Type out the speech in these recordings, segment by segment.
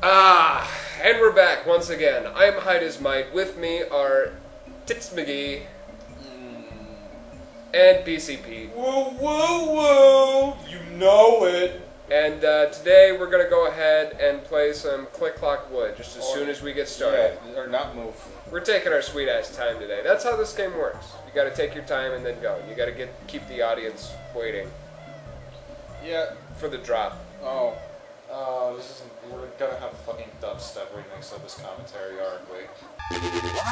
And we're back once again. I'm HeightIsMight. With me are TitsMcGee and PCPete. Woo woo woo! You know it. And today we're gonna go ahead and play some Click Clock Wood just as soon as we get started. Yeah, or not move. We're taking our sweet ass time today. That's how this game works. You gotta take your time and then go. You gotta keep the audience waiting. Yeah. For the drop. Oh, this isn't. We're gonna have a fucking dubstep remix of this commentary, aren't we?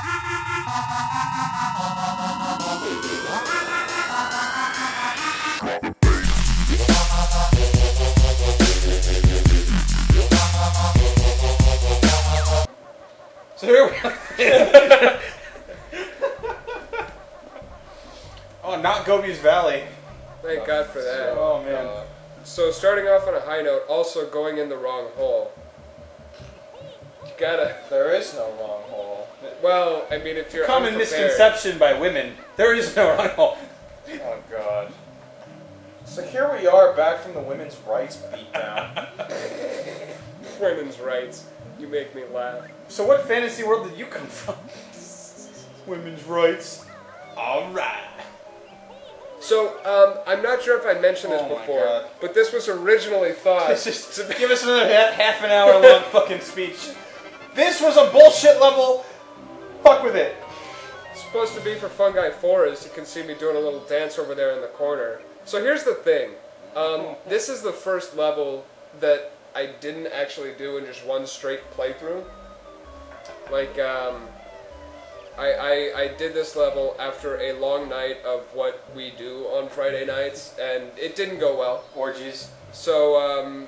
So here we are. Oh, not Gobi's Valley. Thank God for that. Oh man. So starting off on a high note, also going in the wrong hole. You gotta. There is no wrong hole. Well, I mean, if you're common misconception by women, there is no wrong hole. Oh god. So here we are, back from the women's rights beatdown. Women's rights. You make me laugh. So what fantasy world did you come from? Women's rights. Alright. So, I'm not sure if I mentioned this before, but this was originally thought Just give us another half an hour long fucking speech. This was a bullshit level. Fuck with it. supposed to be for Fungi Forest. You can see me doing a little dance over there in the corner. So here's the thing. This is the first level that I didn't actually do in just one straight playthrough. Like, I did this level after a long night of what we do on Friday nights, and it didn't go well. Orgies. So,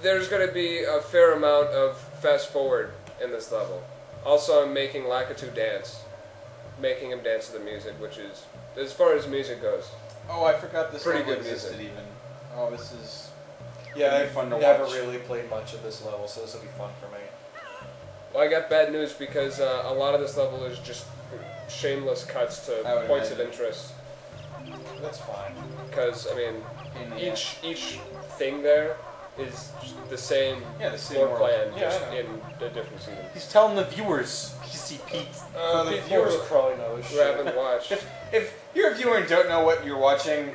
there's going to be a fair amount of fast forward in this level. Also, I'm making Lakitu dance. Making him dance to the music, which is, as far as music goes, Oh, I forgot this pretty level good existed music. even. Oh, this is... Yeah, It'll be I've fun to never watch. really played much of this level, so this will be fun for me. Well, I got bad news because a lot of this level is just shameless cuts to I would points imagine. of interest. That's fine. Because, I mean, In the- each thing there is just the same Yeah, the same floor world. plan, Yeah, just I know. in a different season. He's telling the viewers, PCPete. The people viewers who- probably know this Who shit. haven't watched. If you're a viewer and don't know what you're watching,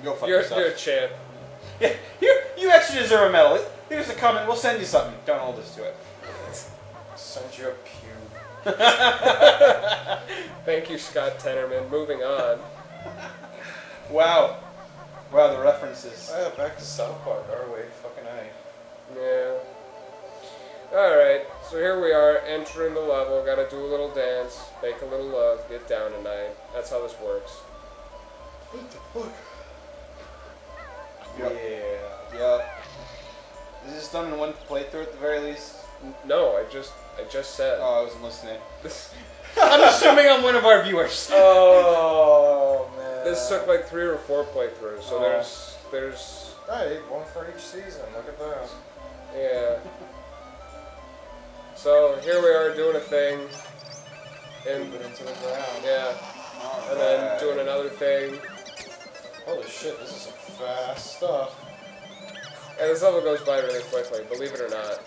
go fuck You're yourself. a champ. Yeah, you actually deserve a medal. Leave us a comment. We'll send you something. Don't hold us to it. Send you a pew. Thank you, Scott Tenorman. Moving on. Wow. Wow, the references. Oh, yeah, back to South Park, are we? Fucking A. Yeah. Alright, so here we are, entering the level. Gotta do a little dance, make a little love, get down tonight. That's how this works. What the fuck? Yep. Yeah. Yep. Is this done in one playthrough at the very least? No, I just said. Oh, I wasn't listening. I'm assuming I'm one of our viewers. Oh, man. This took like 3 or 4 playthroughs, so there's Hey, one for each season. Look at that. yeah. So here we are doing a thing, and Move it into the ground. yeah, and then doing another thing, Holy shit, this is some fast stuff. and this level goes by really quickly, believe it or not.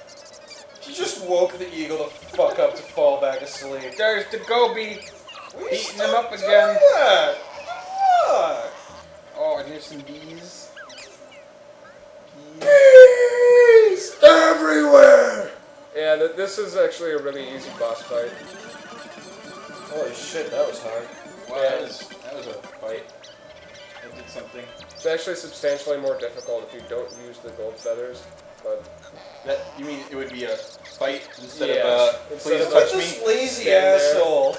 You just woke the eagle the fuck up to fall back asleep. There's the Gobi. We Beating still him up do again. that. Fuck. Oh, and here's some bees. Bees everywhere. Yeah, this is actually a really easy boss fight. Holy shit, that was hard. Wow, Yeah. that was a fight. I did something. It's actually substantially more difficult if you don't use the gold feathers, but That you mean it would be a fight instead Yeah, of instead please of touch This me? lazy Stand there. asshole.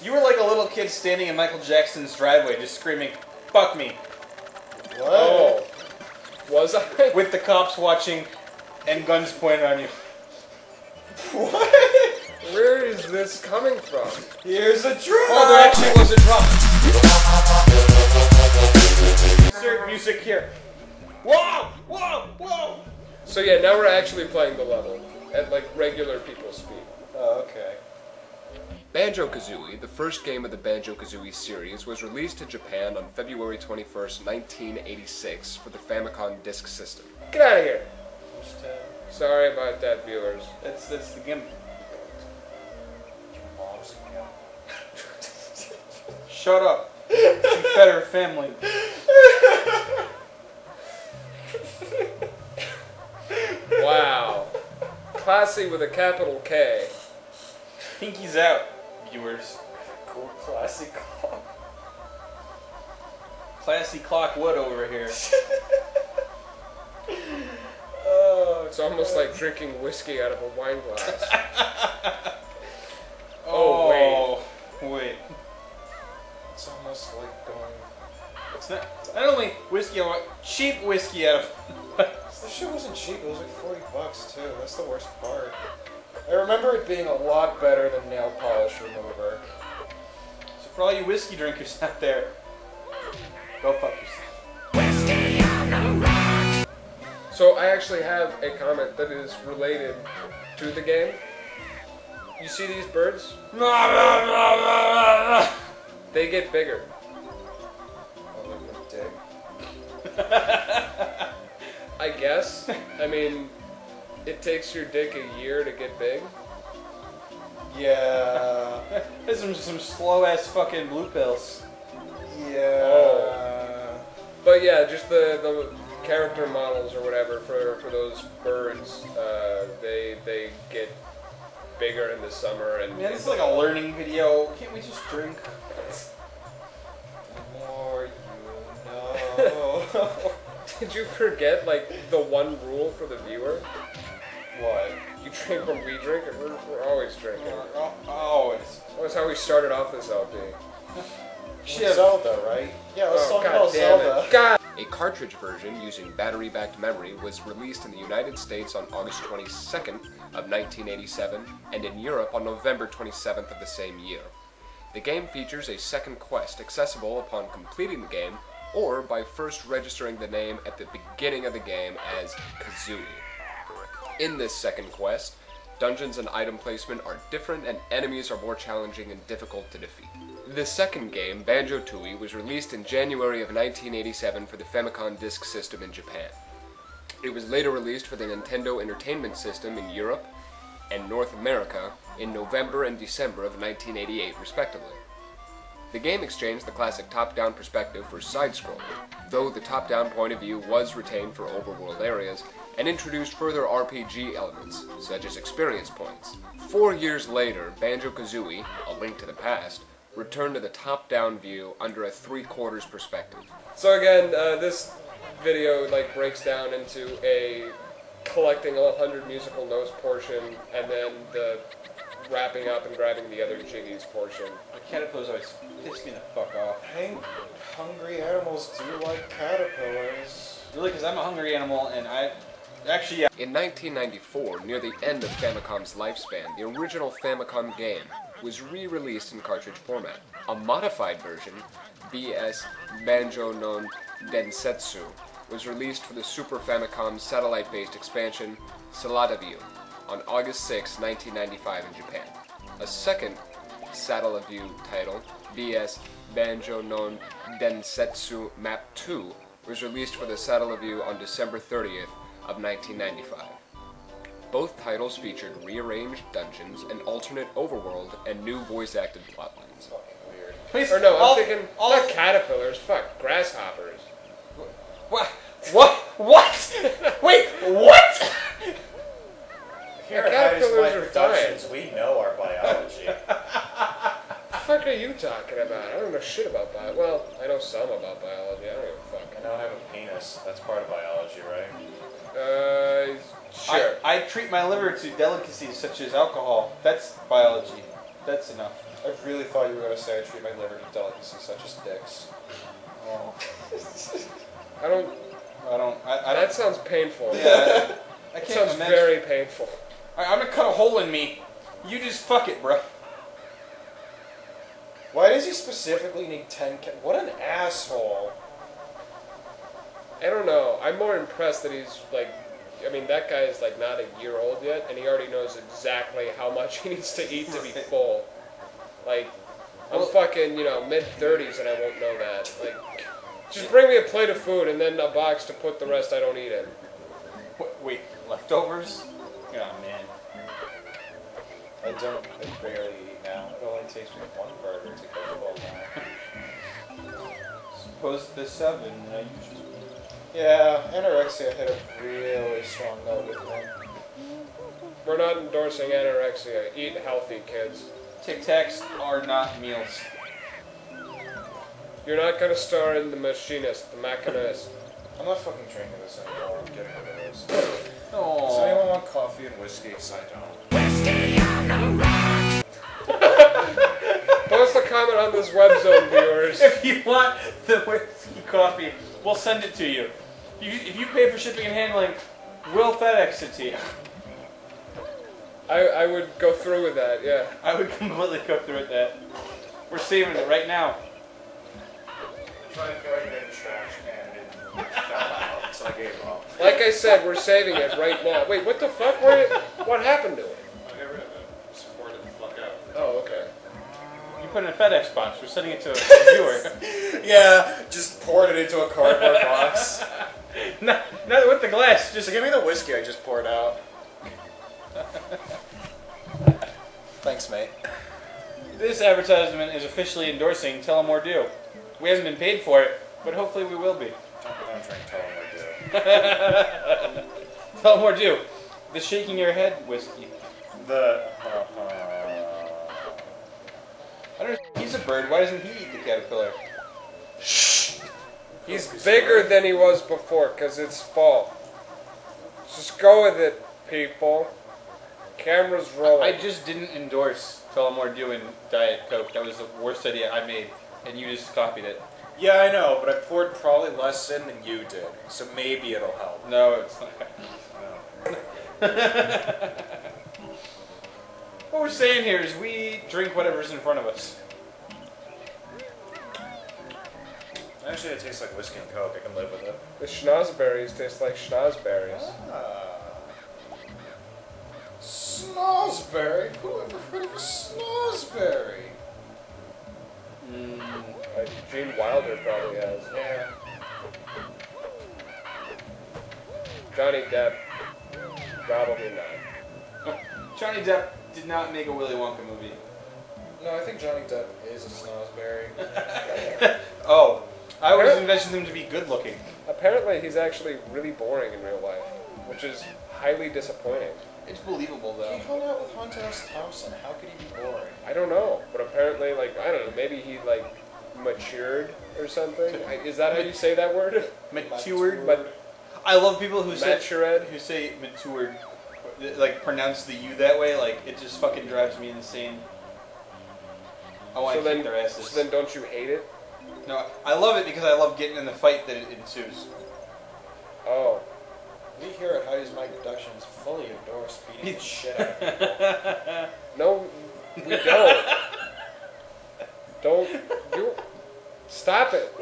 You were like a little kid standing in Michael Jackson's driveway, just screaming, "Fuck me!" What? oh, was I? with the cops watching and guns pointed on you. What? Where is this coming from? Here's a drop. Oh, there actually was a drop. Insert music here. Whoa! Whoa! Whoa! So yeah, now we're actually playing the level at like regular people's speed. Oh, okay. Banjo Kazooie, the first game of the Banjo Kazooie series, was released in Japan on February 21st, 1986 for the Famicom Disk System. Get out of here! Sorry about that, viewers. That's the gimmick. Your mom's a gimp. Shut up. She fed her family. Wow. Classy with a capital K. Pinky's out, viewers. Cool classic clock. Classy clock wood over here. It's almost like drinking whiskey out of a wine glass. Oh, wait. It's almost like going. It's not only whiskey, cheap whiskey out of. This shit wasn't cheap. It was like $40 too. That's the worst part. I remember it being a lot better than nail polish remover. So for all you whiskey drinkers out there, go fuck yourself. So I actually have a comment that is related to the game. You see these birds? They get bigger. Oh, look at the dick. I guess. I mean, it takes your dick a year to get big. Yeah. There's some slow ass fucking blue pills. Yeah. Oh. But yeah, just the character models or whatever for those birds, they get bigger in the summer and. Man, this is like a learning video. Can't we just drink? The more you know. Did you forget like the one rule for the viewer? What? You drink when we drink, and we're always drinking. Always. That's how we started off this LP. Shit. Zelda, right? Yeah, let's talk about God damn Zelda. it. God. A cartridge version using battery-backed memory was released in the United States on August 22nd of 1987 and in Europe on November 27th of the same year. The game features a second quest accessible upon completing the game or by first registering the name at the beginning of the game as Kazooie. In this second quest, dungeons and item placement are different and enemies are more challenging and difficult to defeat. The second game, Banjo Kazooie, was released in January of 1987 for the Famicom Disk System in Japan. It was later released for the Nintendo Entertainment System in Europe and North America in November and December of 1988, respectively. The game exchanged the classic top-down perspective for side-scrolling, though the top-down point of view was retained for overworld areas, and introduced further RPG elements, such as experience points. 4 years later, Banjo Kazooie, A Link to the Past, returned to the top-down view under a 3/4 perspective. So again, this video like breaks down into a collecting all 100 musical notes portion, and then the wrapping up and grabbing the other jiggies portion. The caterpillars always piss me the fuck off. Hungry animals do like caterpillars. Really, because I'm a hungry animal, and actually, yeah. In 1994, near the end of Famicom's lifespan, the original Famicom game was re-released in cartridge format. A modified version, BS Banjo no Densetsu, was released for the Super Famicom satellite-based expansion Satellaview on August 6, 1995 in Japan. A second Satellaview title, BS Banjo no Densetsu Map 2, was released for the Satellaview on December 30th of 1995. Both titles featured rearranged dungeons, an alternate overworld, and new voice-acted plotlines. Weird. Please, Or no, I'm thinking, not caterpillars, fuck, grasshoppers. What? Wait, what? Here Yeah, at caterpillars HeightIsMight are Productions, we know our biology. The fuck are you talking about? I don't know shit about biology. Well, I know some about biology, I don't give a fuck. I now have a penis. That's part of biology, right? Sure. I treat my liver to delicacies such as alcohol. That's biology. That's enough. I really thought you were going to say I treat my liver to delicacies such as dicks. Oh. I don't. That sounds painful. Yeah, I That can't sounds imagine. very painful. I'm gonna cut a hole in me. You just fuck it, bro. Why does he specifically need 10 What an asshole. I don't know. I'm more impressed that he's like. I mean, that guy is like not a year old yet, and he already knows exactly how much he needs to eat to be full. Like, I'm fucking, mid-30s and I won't know that. Like, just bring me a plate of food and then a box to put the rest I don't eat in. Wait, leftovers? Oh man. I barely eat now. It only takes me one burger to go full now. Suppose the 7 I usually. Yeah, anorexia hit a really strong note with me. We're not endorsing anorexia. Eat healthy, kids. Tic Tacs are not meals. You're not gonna star in The Machinist, The Machinist. I'm not fucking drinking this anymore. I'm getting rid of this. Oh. Does anyone want coffee and whiskey? Because I don't. Post a comment on this web zone, viewers. If you want the whiskey coffee, we'll send it to you. If you pay for shipping and handling, we'll FedEx it to you. I would go through with that, yeah. I would completely go through with that. We're saving it right now. I'm trying to feel like a distraction and it fell out, so I gave up. Like I said, we're saving it right now. Wait, what the fuck? What happened to it? I got rid of it. Just poured it the fuck out. Oh, okay. You put it in a FedEx box. We're sending it to a viewer. Yeah, just poured it into a cardboard box. not with the glass. Just give me the whiskey I just poured out. Thanks, mate. This advertisement is officially endorsing Tell 'em More Do. We haven't been paid for it, but hopefully we will be. Don't drink Tell 'em More Do. Tell 'em More Do. The shaking your head whiskey. The I don't know. He's a bird. Why doesn't he eat the caterpillar? He's bigger than he was before, because it's fall. Just go with it, people. Camera's rolling. I just didn't endorse Tell 'em More Do in Diet Coke. That was the worst idea I made, and you just copied it. Yeah, I know, but I poured probably less in than you did, so maybe it'll help. No, it's not. What we're saying here is we drink whatever's in front of us. Actually, it tastes like whiskey and Coke. I can live with it. The schnozberries taste like schnozberries. Snozberry? Who ever heard of a snozberry? Gene Wilder probably has. Yeah. Johnny Depp, probably not. Johnny Depp did not make a Willy Wonka movie. No, I think Johnny Depp is a snozberry. Oh, I always envisioned him to be good looking. Apparently he's actually really boring in real life, which is highly disappointing. It's believable though. He hung out with Hunter S. Thompson. How could he be boring? I don't know, but apparently, like, I don't know, maybe he, like, matured or something? Is that how you say that word? Matured. But I love people who say matured? who say matured, like pronounce the U that way. Like it just fucking drives me insane. I want to kick their asses. So then don't you hate it? No, I love it because I love getting in the fight that it ensues. Oh. We here at HeightIsMight Productions fully endorse beating the shit out of people. No, we don't. Don't. You. Stop it.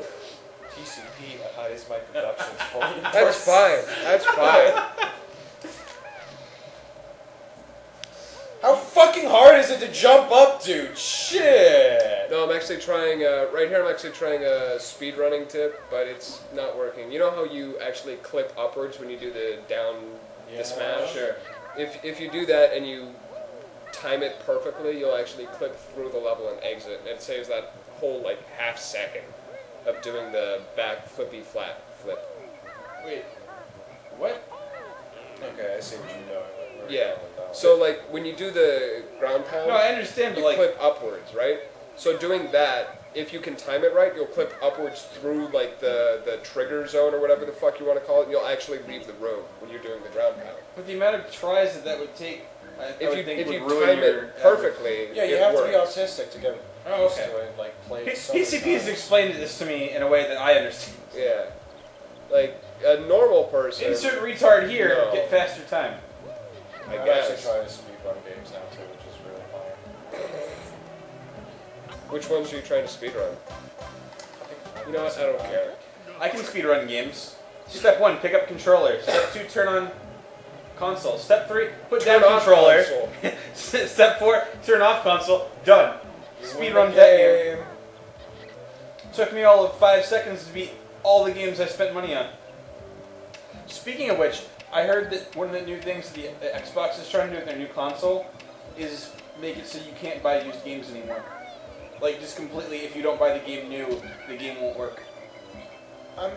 PCPete at HeightIsMight Productions fully endorse. That's fine. That's fine. How fucking hard is it to jump up, dude? Shit! No, I'm actually trying, right here I'm actually trying a speedrunning tip, but it's not working. You know how you actually clip upwards when you do the down, the smash? Sure. If you do that and you time it perfectly, you'll actually clip through the level and exit, and it saves that whole, like, half second of doing the back flippy flat flip. Wait, what? Okay, I see what you're doing. Yeah. So, like, when you do the ground pound, No, I understand, but you like, clip upwards, right? So doing that, if you can time it right, you'll clip upwards through, like, the trigger zone or whatever the fuck you want to call it, and you'll actually leave the room when you're doing the ground pound. with the amount of tries that would take, If you would ruin time your it perfectly, Yeah, you it have works. to be autistic to get Oh, used okay. to it, like, play it so many PCP has times. explained this to me in a way that I understand. Yeah. Like, a normal person... Insert retard here, No. get faster time. I I'm guess. actually trying to speedrun games now, too, which is really fun. Which ones are you trying to speedrun? You know what? I don't care. I can speedrun games. Step 1, pick up controller. Step 2, turn on console. Step 3, put Turn down off controller. console. Step 4, turn off console. Done. Speedrun that game. Took me all of 5 seconds to beat all the games I spent money on. Speaking of which, I heard that one of the new things the Xbox is trying to do with their new console is make it so you can't buy used games anymore. Like, just completely, if you don't buy the game new, the game won't work. I'm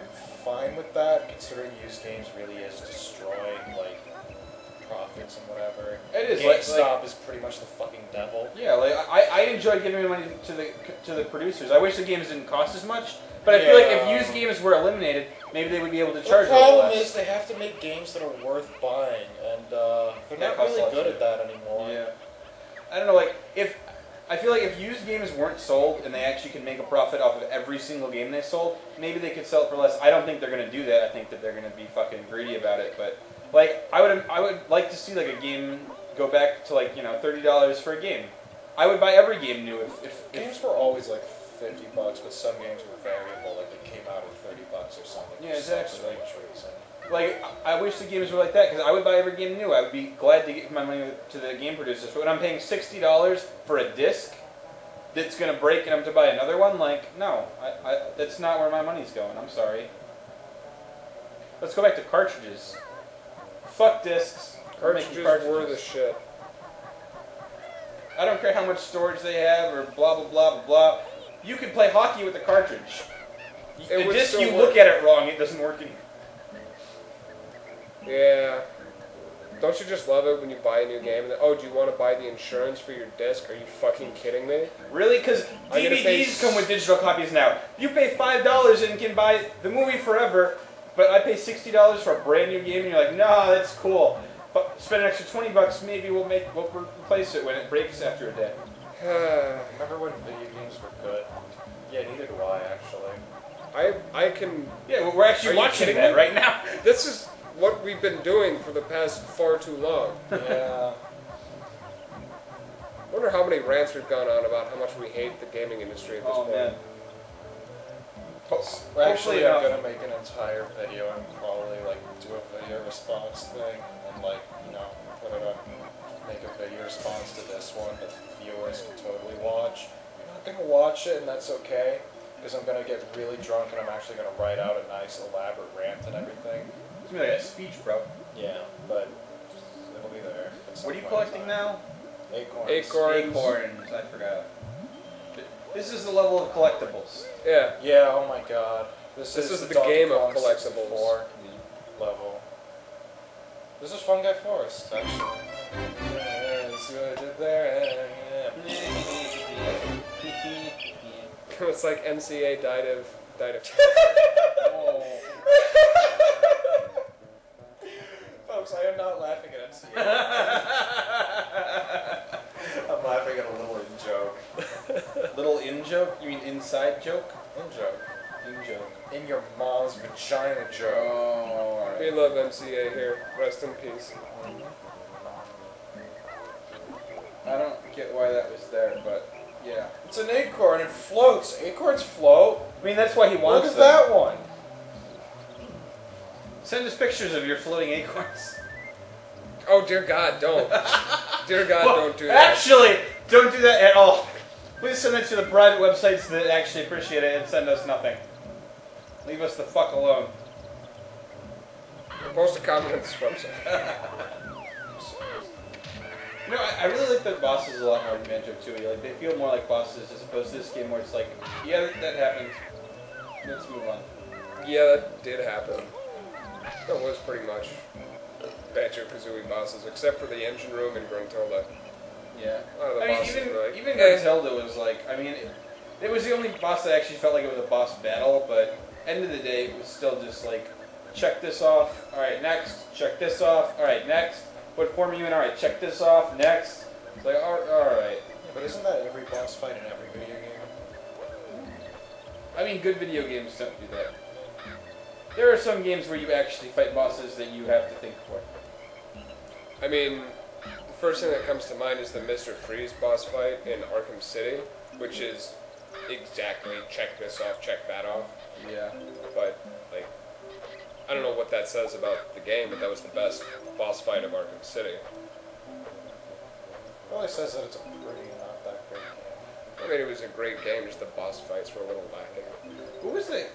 fine with that, considering used games really is destroying, like, profits and whatever. It is. GameStop is pretty much the fucking devil. Yeah, like, I enjoy giving money to the producers. I wish the games didn't cost as much, but I feel like if used games were eliminated, maybe they would be able to charge a The little problem less. is they have to make games that are worth buying, and they're That not costs really a lot good too. at that anymore. Yeah. I don't know, like, I feel like if used games weren't sold and they actually could make a profit off of every single game they sold, maybe they could sell it for less. I don't think they're going to do that. I think that they're going to be fucking greedy about it. But, like, I would like to see, like, a game go back to, like, you know, $30 for a game. I would buy every game new if Games were always like $50, but some games were variable, like they came out at $30 or something. Yeah, for some exactly. strange reason. Like, I wish the games were like that, because I would buy every game new. I would be glad to give my money to the game producers. But when I'm paying $60 for a disc that's going to break and I'm to buy another one, like, no. That's not where my money's going. I'm sorry. Let's go back to cartridges. Fuck discs. We're making Cartridges were the shit. I don't care how much storage they have or blah, blah, blah, blah, blah. You can play hockey with a cartridge. It The would disc, still you work. look at it wrong, it doesn't work anymore. Yeah. Don't you just love it when you buy a new game and then, oh, do you want to buy the insurance for your disc? Are you fucking kidding me? Really? Because I'm gonna pay DVDs come with digital copies now. You pay $5 and can buy the movie forever, but I pay $60 for a brand new game, and you're like, nah, that's cool. But spend an extra $20, maybe we'll replace it when it breaks after a day. Remember when video games were good? Yeah, neither do I, actually. I can... Yeah, we're actually Are you watching kidding that me? right now. This is what we've been doing for the past far too long. Yeah. I wonder how many rants we've gone on about how much we hate the gaming industry at this Oh point. man. Well, actually, I'm enough. gonna make an entire video and probably like do a video response thing and like, you know, put it up, make a video response to this one that viewers can totally watch. You're not gonna watch it, and that's okay, because I'm gonna get really drunk and I'm actually gonna write out a nice elaborate rant and everything. It's gonna be like a speech, bro. Yeah, but it'll be there. at some What are you point in collecting time. now? Acorns. Acorns. I forgot. This is the level of collectibles. Yeah. Yeah, oh my god. This is the Donkey game of Kong collectibles. 64 level. This is Fungi Forest, actually. Yeah, see what I did there? It's like MCA died of... Oh. Folks, I am not laughing at MCA. I'm laughing at a little in-joke. Little in joke? You mean inside joke? In-joke. In joke. In your mom's vagina joke. Oh, We alright. love MCA here. Rest in peace. I don't get why that was there, but yeah. It's an acorn, it floats. Acorns float. I mean, that's why he Look wants at them. that one. Send us pictures of your floating acorns. Oh, dear God, don't. Dear God, Well, don't do that. Actually, don't do that at all. Please send it to the private websites that actually appreciate it and send us nothing. Leave us the fuck alone. Post a comment on this website. You know, I really like the bosses a lot more in Banjo Kazooie. Like, they feel more like bosses as opposed to this game where it's like, yeah, that happened. Let's move on. Yeah, that did happen. That was pretty much Banjo Kazooie bosses, except for the engine room and Gruntilda. Yeah. A lot of the I mean, bosses were like, even eh. Gruntilda was like, I mean, it was the only boss that actually felt like it was a boss battle, but end of the day, it was still just like, check this off, alright, next, check this off, alright, next, what form are you in, alright, check this off, next. It's like, alright. Yeah, but isn't that every boss fight in every video game? I mean, good video games don't do that. There are some games where you actually fight bosses that you have to think for. I mean, the first thing that comes to mind is the Mr. Freeze boss fight in Arkham City, which is exactly check this off, check that off. Yeah. But, like, I don't know what that says about the game, but that was the best boss fight of Arkham City. Probably says that it's a pretty not that great game. I mean, it was a great game, just the boss fights were a little lacking. What was the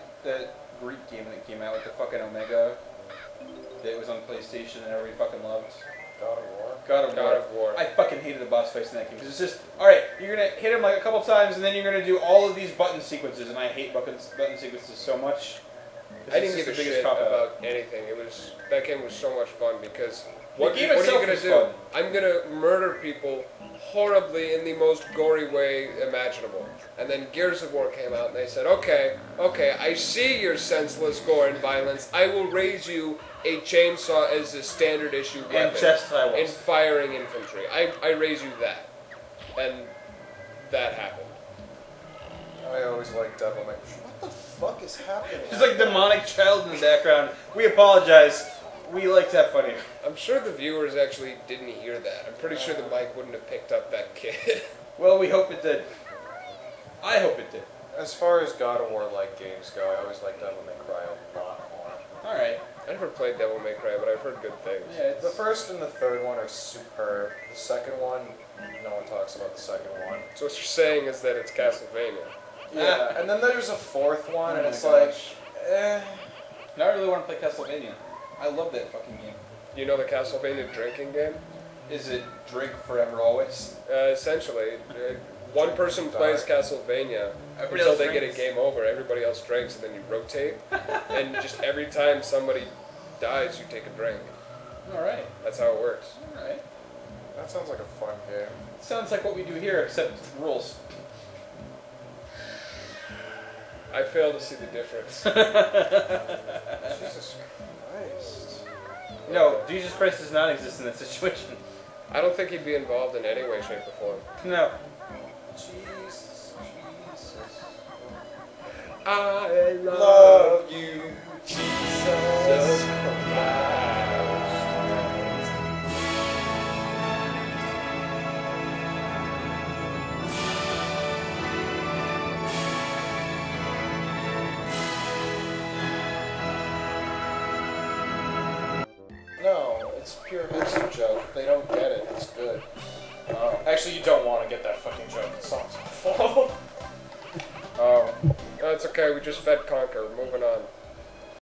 Greek game that came out with the fucking Omega? that was on PlayStation and everybody fucking loved? God of War. God of War. God of War. I fucking hated the boss fights in that game because it's just alright. You're gonna hit him like a couple times and then you're gonna do all of these button sequences, and I hate button sequences so much. I didn't give a shit about anything. That game was so much fun because what are you gonna do? Fun. I'm gonna murder people horribly in the most gory way imaginable. And then Gears of War came out and they said, okay, I see your senseless gore and violence. I will raise you a chainsaw as a standard issue weapon. And chest in firing infantry. I raise you that. And that happened. I always liked Devil May Cry. What the fuck is happening? There's like demonic child in the background. We apologize. We like that funny. I'm sure the viewers actually didn't hear that. I'm pretty sure the mic wouldn't have picked up that kid. Well, we hope it did. I hope it did. As far as God of War-like games go, I always liked Devil May Cry a lot more. Alright. I never played Devil May Cry, but I've heard good things. Yeah, The first and the third one are superb. The second one, no one talks about the second one. So what you're saying is that it's Castlevania. Yeah, and then there's a fourth one, and Oh it's my like, gosh. Now I really want to play Castlevania. I love that fucking game. You know the Castlevania drinking game? Is it drink forever always? Essentially, one person plays Castlevania Everybody until else they get a drinks. game over. Everybody else drinks, and then you rotate. And just every time somebody dies, you take a drink. Alright. That's how it works. Alright. that sounds like a fun game. Sounds like what we do here, except rules. I fail to see the difference. Jesus Christ. No, Jesus Christ does not exist in that situation. I don't think he'd be involved in any way, shape, or form. No. Jesus. I Love you, Jesus Christ. No, it's a pure hipster joke. If they don't get it, it's good. Oh. Actually, you don't want to get that fucking joke. It sounds awful. Oh. Oh, it's okay. We just fed Conquer. Moving on.